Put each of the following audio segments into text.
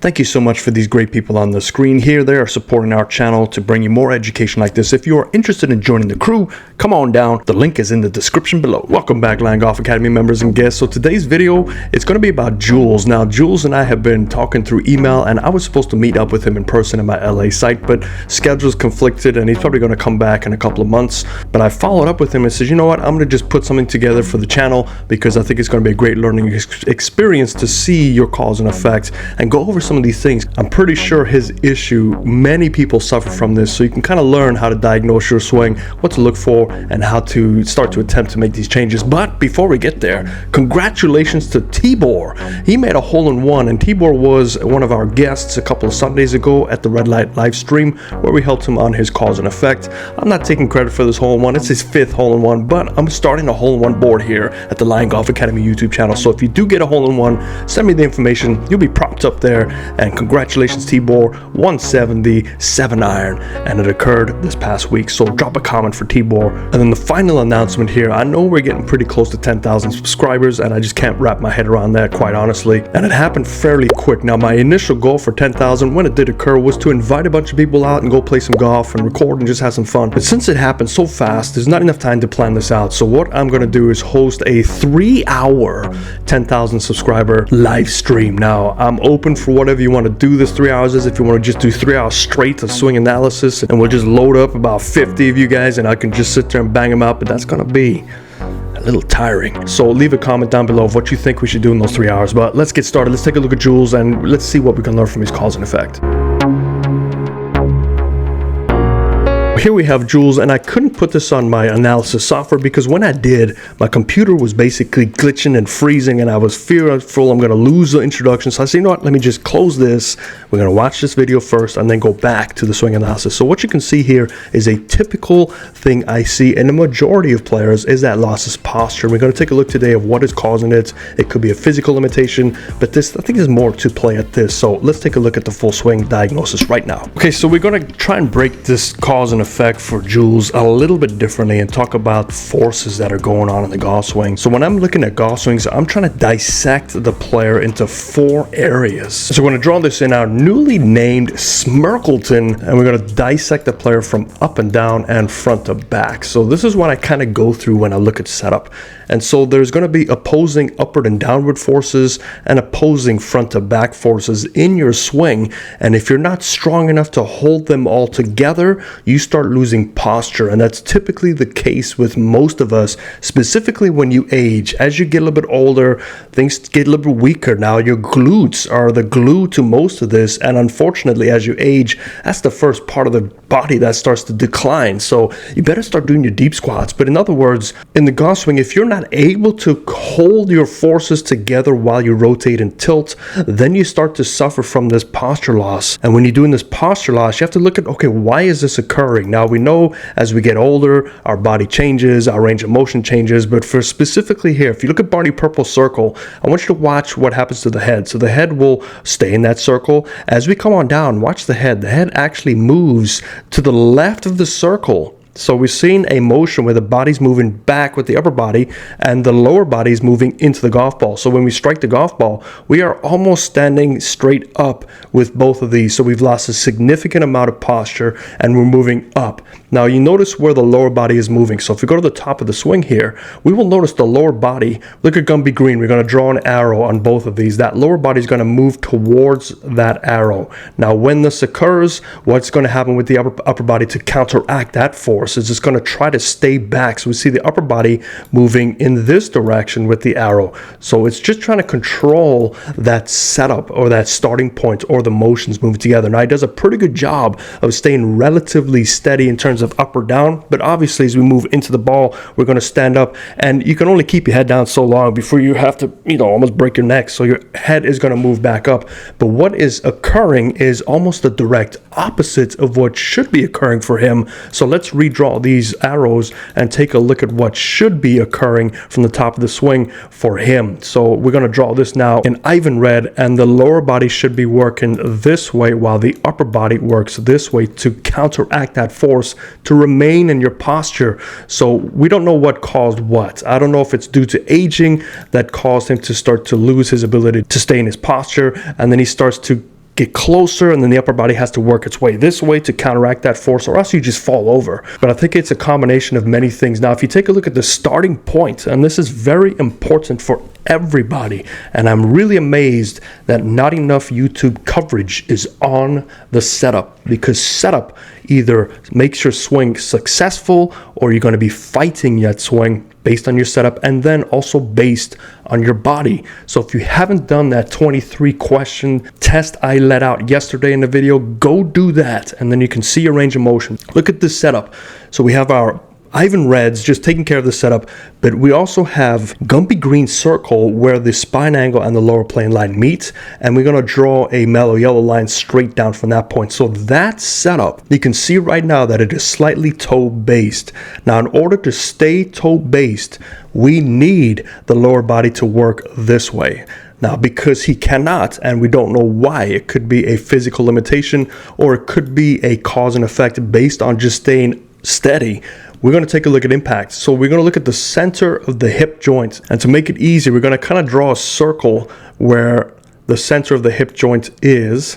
Thank you so much for these great people on the screen here. They are supporting our channel to bring you more education like this. If you are interested in joining the crew, come on down. The link is in the description below. Welcome back, Land Golf Academy members and guests. So today's video, it's going to be about Jules. Now, Jules and I have been talking through email, and I was supposed to meet up with him in person at my LA site, but schedules conflicted, and he's probably going to come back in a couple of months. But I followed up with him and said, you know what, I'm going to just put something together for the channel because I think it's going to be a great learning experience to see your cause and effect and go over some of these things. I'm pretty sure his issue, many people suffer from this, so you can kind of learn how to diagnose your swing, what to look for, and how to start to attempt to make these changes. But before we get there, congratulations to Tibor. He made a hole-in-one, and Tibor was one of our guests a couple of Sundays ago at the Red Light live stream where we helped him on his cause and effect. I'm not taking credit for this hole-in-one. It's his 5th hole-in-one, but I'm starting a hole-in-one board here at the Land Golf Academy YouTube channel. So if you do get a hole-in-one, send me the information. You'll be propped up there. And congratulations, Tibor, 170, 7-iron, and it occurred this past week. So drop a comment for Tibor. And then the final announcement here, I know we're getting pretty close to 10,000 subscribers, and I just can't wrap my head around that, quite honestly. And it happened fairly quick. Now, my initial goal for 10,000, when it did occur, was to invite a bunch of people out and go play some golf and record and just have some fun. But since it happened so fast, there's not enough time to plan this out. So what I'm going to do is host a 3-hour 10,000 subscriber live stream. Now, I'm open for whatever you want to do this 3 hours is. If you want to just do 3 hours straight of swing analysis, and we'll just load up about 50 of you guys and I can just sit there and bang them out, but that's going to be a little tiring. So leave a comment down below of what you think we should do in those 3 hours. But let's get started. Let's take a look at Jules and let's see what we can learn from his cause and effect. Here we have Jules, and I couldn't put this on my analysis software because when I did, my computer was basically glitching and freezing, and I was fearful I'm going to lose the introduction. So I said, you know what, let me just close this. We're going to watch this video first and then go back to the swing analysis. So what you can see here is a typical thing I see in the majority of players is that loss of posture. We're going to take a look today of what is causing it. It could be a physical limitation, but this, I think, is more to play at this. So let's take a look at the full swing diagnosis right now. Okay, so we're going to try and break this cause and effect for Jules a little bit differently and talk about forces that are going on in the golf swing. So when I'm looking at golf swings, I'm trying to dissect the player into 4 areas. So we're going to draw this in our newly named Smirkleton, and we're going to dissect the player from up and down and front to back. So this is what I kind of go through when I look at setup. And so there's going to be opposing upward and downward forces and opposing front to back forces in your swing. And if you're not strong enough to hold them all together, you start losing posture. And that's typically the case with most of us, specifically when you age. As you get a little bit older, things get a little bit weaker. Now, your glutes are the glue to most of this. And unfortunately, as you age, that's the first part of the body that starts to decline. So you better start doing your deep squats. But in other words, in the golf swing, if you're not able to hold your forces together while you rotate and tilt, then you start to suffer from this posture loss. And when you're doing this posture loss, you have to look at, okay, why is this occurring? Now, we know as we get older, our body changes, our range of motion changes, but for specifically here, if you look at Barney Purple circle, I want you to watch what happens to the head. So the head will stay in that circle. As we come on down, watch the head. The head actually moves to the left of the circle. So we're seeing a motion where the body's moving back with the upper body and the lower body is moving into the golf ball. So when we strike the golf ball, we are almost standing straight up with both of these. So we've lost a significant amount of posture and we're moving up. Now you notice where the lower body is moving. So if we go to the top of the swing here, we will notice the lower body. Look at Gumby Green. We're going to draw an arrow on both of these. That lower body is going to move towards that arrow. Now when this occurs, what's going to happen with the upper body to counteract that force is it's going to try to stay back. So we see the upper body moving in this direction with the arrow. So it's just trying to control that setup or that starting point or the motions moving together. Now it does a pretty good job of staying relatively steady in terms of up or down, but obviously as we move into the ball, we're going to stand up, and you can only keep your head down so long before you have to, almost break your neck. So your head is going to move back up. But what is occurring is almost the direct opposite of what should be occurring for him. So let's redraw these arrows and take a look at what should be occurring from the top of the swing for him. So we're going to draw this now in Ivan red, and the lower body should be working this way while the upper body works this way to counteract that force to remain in your posture. So we don't know what caused what. I don't know if it's due to aging that caused him to start to lose his ability to stay in his posture, and then he starts to get closer, and then the upper body has to work its way this way to counteract that force, or else you just fall over. But I think it's a combination of many things. Now, if you take a look at the starting point, and this is very important for everybody, and I'm really amazed that not enough YouTube coverage is on the setup, because setup either makes your swing successful, or you're going to be fighting that swing based on your setup, and then also based on your body. So if you haven't done that 23 question test I let out yesterday in the video, go do that, and then you can see your range of motion. Look at this setup. So we have our Ivan Reds just taking care of the setup, but we also have Gumpy Green circle where the spine angle and the lower plane line meet, and we're going to draw a mellow yellow line straight down from that point. So that setup, you can see right now that it is slightly toe based. Now, in order to stay toe based, we need the lower body to work this way. Now, because he cannot, and we don't know why, it could be a physical limitation, or it could be a cause and effect based on just staying steady. We're going to take a look at impact. So we're going to look at the center of the hip joint. And to make it easy, we're going to kind of draw a circle where the center of the hip joint is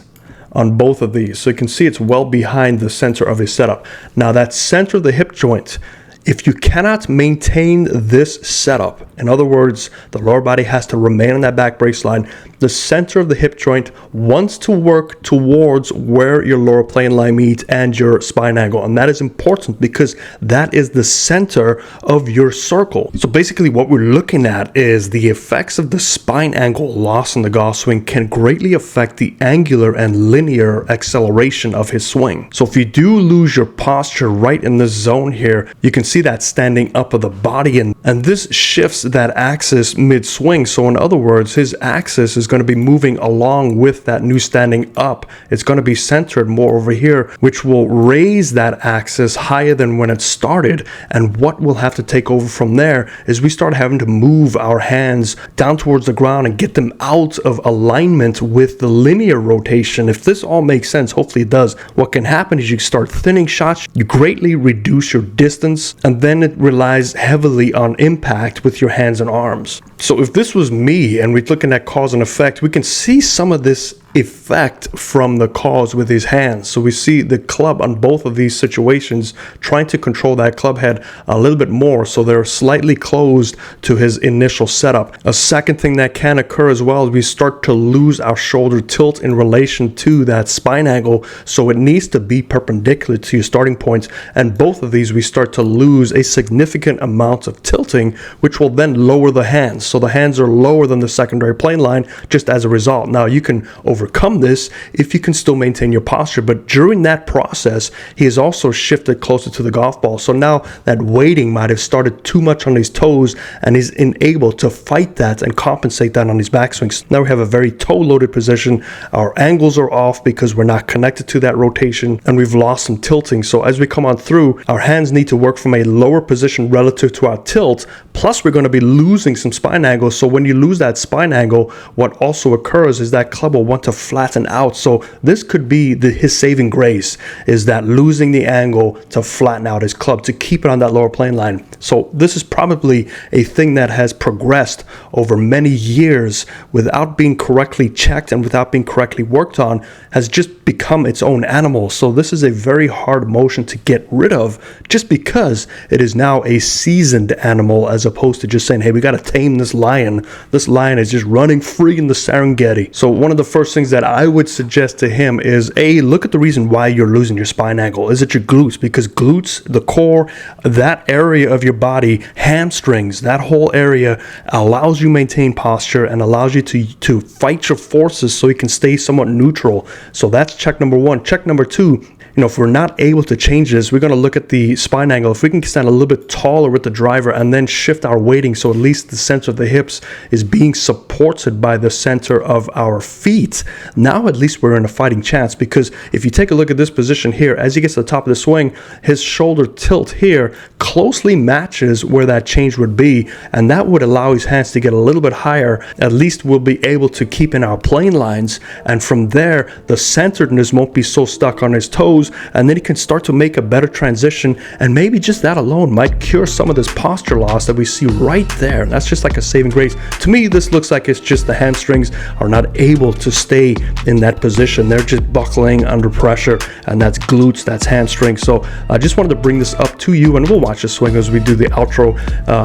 on both of these. So you can see it's well behind the center of his setup. Now, that center of the hip joint, if you cannot maintain this setup, in other words, the lower body has to remain on that back brace line, the center of the hip joint wants to work towards where your lower plane line meets and your spine angle. And that is important because that is the center of your circle. So basically what we're looking at is the effects of the spine angle loss in the golf swing can greatly affect the angular and linear acceleration of his swing. So if you do lose your posture right in this zone here, you can see that standing up of the body, and this shifts that axis mid-swing. So in other words, his axis is going to be moving along with that new standing up. It's going to be centered more over here, which will raise that axis higher than when it started. And what we'll have to take over from there is we start having to move our hands down towards the ground and get them out of alignment with the linear rotation. If this all makes sense, hopefully it does, what can happen is you start thinning shots, you greatly reduce your distance, and then it relies heavily on impact with your hands and arms. So if this was me and we're looking at cause and effect, we can see some of this effect from the cause with his hands. So we see the club on both of these situations trying to control that club head a little bit more, so they're slightly closed to his initial setup. A second thing that can occur as well is we start to lose our shoulder tilt in relation to that spine angle, so it needs to be perpendicular to your starting points, and both of these we start to lose a significant amount of tilting, which will then lower the hands. So the hands are lower than the secondary plane line just as a result. Now you can overcome this if you can still maintain your posture, but during that process he has also shifted closer to the golf ball. So now that weighting might have started too much on his toes, and he's unable to fight that and compensate that on his backswings. Now we have a very toe loaded position. Our angles are off because we're not connected to that rotation, and we've lost some tilting. So as we come on through, our hands need to work from a lower position relative to our tilt, plus we're going to be losing some spine angle. So when you lose that spine angle, what also occurs is that club will want to flatten out. So this could be his saving grace, is that losing the angle to flatten out his club, to keep it on that lower plane line. So this is probably a thing that has progressed over many years without being correctly checked and without being correctly worked on, has just become its own animal. So this is a very hard motion to get rid of, just because it is now a seasoned animal, as opposed to just saying, hey, we got to tame this lion. This lion is just running free in the Serengeti. So one of the first things that I would suggest to him is, A, look at the reason why you're losing your spine angle. Is it your glutes? Because glutes, the core, that area of your body, hamstrings, that whole area allows you to maintain posture and allows you to fight your forces so you can stay somewhat neutral. So that's check number one. Check number two, if we're not able to change this, we're going to look at the spine angle. If we can stand a little bit taller with the driver and then shift our weighting so at least the center of the hips is being supported by the center of our feet, now at least we're in a fighting chance. Because if you take a look at this position here, as he gets to the top of the swing, his shoulder tilt here closely matches where that change would be, and that would allow his hands to get a little bit higher. At least we'll be able to keep in our plane lines, and from there the centeredness won't be so stuck on his toes, moves, and then he can start to make a better transition, and maybe just that alone might cure some of this posture loss that we see right there. And that's just like a saving grace. To me, this looks like it's just the hamstrings are not able to stay in that position. They're just buckling under pressure, and that's glutes, that's hamstrings. So I just wanted to bring this up to you, and we'll watch the swing as we do the outro.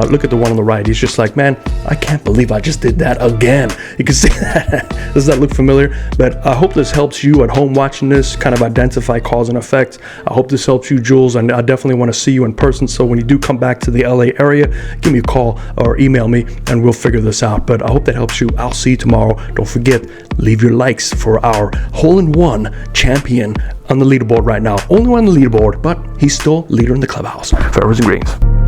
Look at the one on the right. He's just like, man, I can't believe I just did that again. You can see that. Does that look familiar? But I hope this helps you at home watching this, kind of identify cause and effect. I hope this helps you, Jules, and I definitely want to see you in person. So when you do come back to the LA area, give me a call or email me, and we'll figure this out. But I hope that helps you. I'll see you tomorrow. Don't forget, leave your likes for our hole-in-one champion on the leaderboard right now. Only one on the leaderboard, but he's still leader in the clubhouse. Fairways and greens.